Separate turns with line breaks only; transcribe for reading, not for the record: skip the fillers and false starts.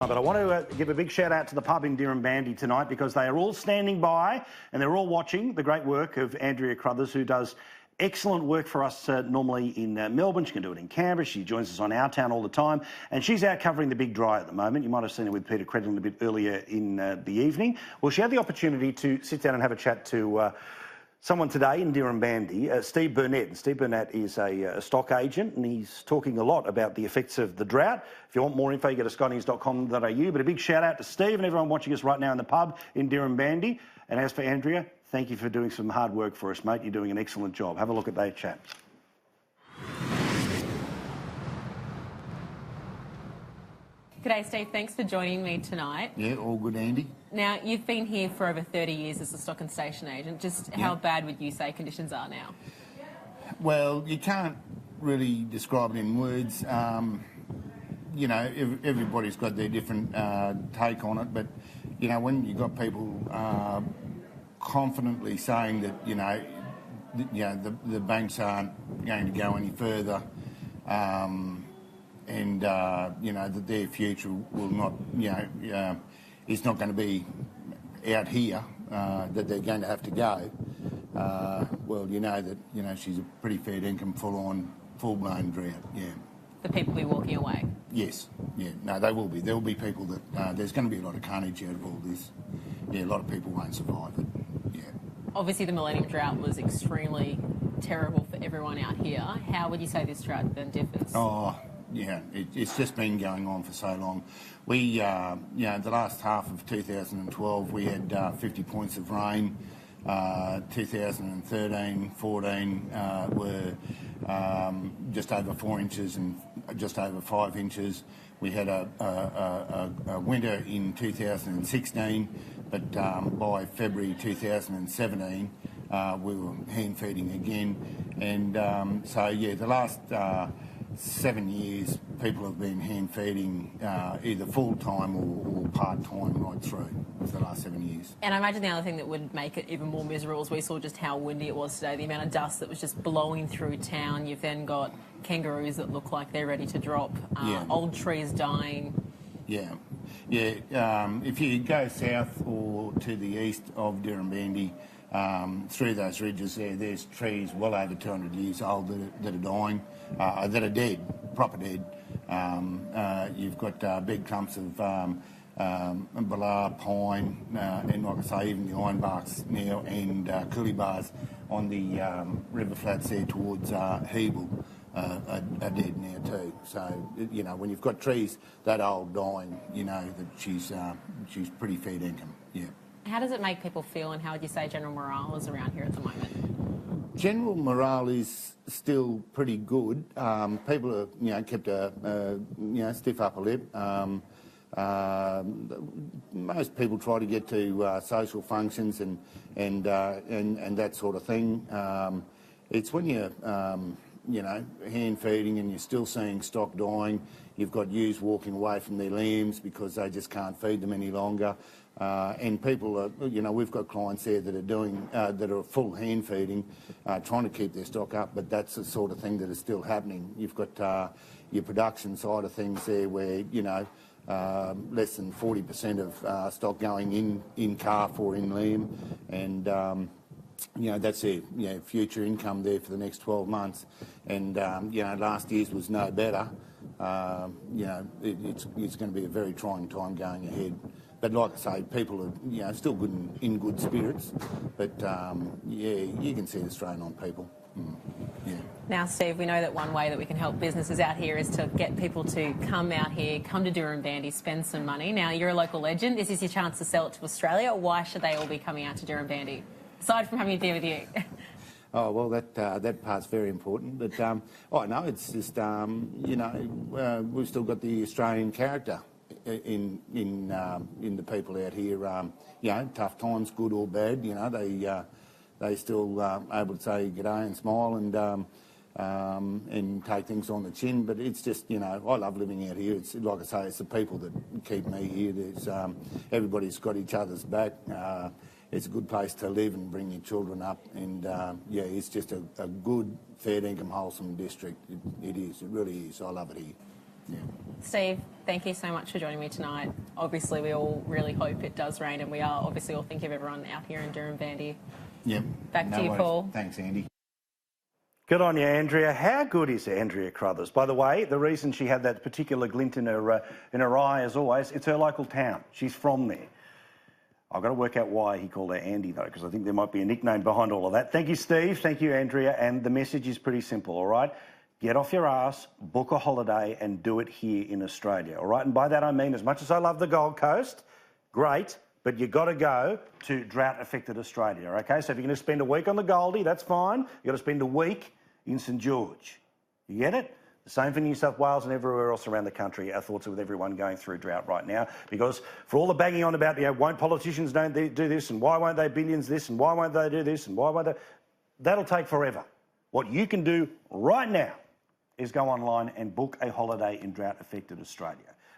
But I want to give a big shout out to the pub in Dirranbandi tonight because they are all standing by and they're all watching the great work of Andrea Crothers, who does excellent work for us normally in Melbourne. She can do it in Canberra. She joins us on Our Town all the time. And she's out covering the big dry at the moment. You might have seen her with Peter Credlin a bit earlier in the evening. Well, she had the opportunity to sit down and have a chat to someone today in Dirranbandi, Steve Burnett. And Steve Burnett is a stock agent, and he's talking a lot about the effects of the drought. If you want more info, you go to skynews.com.au. But a big shout out to Steve and everyone watching us right now in the pub in Dirranbandi. And as for Andrea, thank you for doing some hard work for us, mate. You're doing an excellent job. Have a look at that chat.
G'day, Steve. Thanks for joining me tonight.
Yeah, all good, Andy.
Now, you've been here for over 30 years as a stock and station agent. Just how bad would you say conditions are now?
Well, you can't really describe it in words. You know, everybody's got their different take on it, but, you know, when you've got people confidently saying that, the banks aren't going to go any further, and that their future will not, is not going to be out here, that they're going to have to go. Well, you know that, she's a pretty fair income, full-blown drought, yeah.
The people will be walking away?
Yes, yeah. No, they will be. There will be people that, there's going to be a lot of carnage out of all this. Yeah, a lot of people won't survive it, yeah.
Obviously, the Millennium Drought was extremely terrible for everyone out here. How would you say this drought then differs?
Oh, yeah, it's just been going on for so long. We, the last half of 2012, we had 50 points of rain. 2013, 14 were just over 4 inches and just over 5 inches. We had a winter in 2016, but by February 2017, we were hand feeding again. And the last 7 years, people have been hand feeding either full time or part time right through for the last 7 years.
And I imagine the other thing that would make it even more miserable is we saw just how windy it was today, the amount of dust that was just blowing through town. You've then got kangaroos that look like they're ready to drop, old trees dying.
Yeah. If you go south or to the east of Dirranbandi, through those ridges there's trees well over 200 years old that are dying, that are dead, proper dead. You've got big clumps of balar, pine, and like I say, even the ironbarks now, and coulee bars on the river flats there towards Hebel are dead now too. So, when you've got trees that old dying, you know that she's pretty fair income, yeah.
How does it make people feel, and how would you say general morale is around here at the moment?
General morale is still pretty good. People are, kept a stiff upper lip. Most people try to get to social functions and that sort of thing. It's when you're, hand feeding and you're still seeing stock dying. You've got ewes walking away from their lambs because they just can't feed them any longer. And people are, we've got clients there that are doing, that are full hand feeding, trying to keep their stock up, but that's the sort of thing that is still happening. You've got your production side of things there where, less than 40% of stock going in calf or in lamb, and that's their future income there for the next 12 months. And last year's was no better. It's going to be a very trying time going ahead. But like I say, people are still good in good spirits. But you can see the strain on people. Yeah.
Now, Steve, we know that one way that we can help businesses out here is to get people to come out here, come to Dirranbandi, spend some money. Now, you're a local legend. This is your chance to sell it to Australia. Why should they all be coming out to Dirranbandi, aside from having a beer with you?
Oh, well, that part's very important. But, no, it's just, we've still got the Australian character in the people out here. Tough times, good or bad, they still able to say g'day and smile and take things on the chin. But it's just, I love living out here. It's like I say, it's the people that keep me here. There's everybody's got each other's back. It's a good place to live and bring your children up, and it's just a good, fair income, wholesome district. It is, it really is. I love it here. Yeah.
Steve, thank you so much for joining me tonight. Obviously, we all really hope it does rain, and we are obviously all thinking of everyone out here in Dirranbandi.
Yep.
Back to you,
worries.
Paul.
Thanks, Andy.
Good on you, Andrea. How good is Andrea Crothers? By the way, the reason she had that particular glint in her eye, as always, it's her local town. She's from there. I've got to work out why he called her Andy, though, because I think there might be a nickname behind all of that. Thank you, Steve. Thank you, Andrea. And the message is pretty simple, all right? Get off your ass, book a holiday, and do it here in Australia, all right? And by that I mean, as much as I love the Gold Coast, great, but you've got to go to drought-affected Australia, okay? So if you're going to spend a week on the Goldie, that's fine. You've got to spend a week in St George. You get it? The same for New South Wales and everywhere else around the country. Our thoughts are with everyone going through drought right now, because for all the banging on about, won't politicians don't do this, and why won't they billions this, and why won't they do this, and why won't they... That'll take forever. What you can do right now is go online and book a holiday in drought-affected Australia.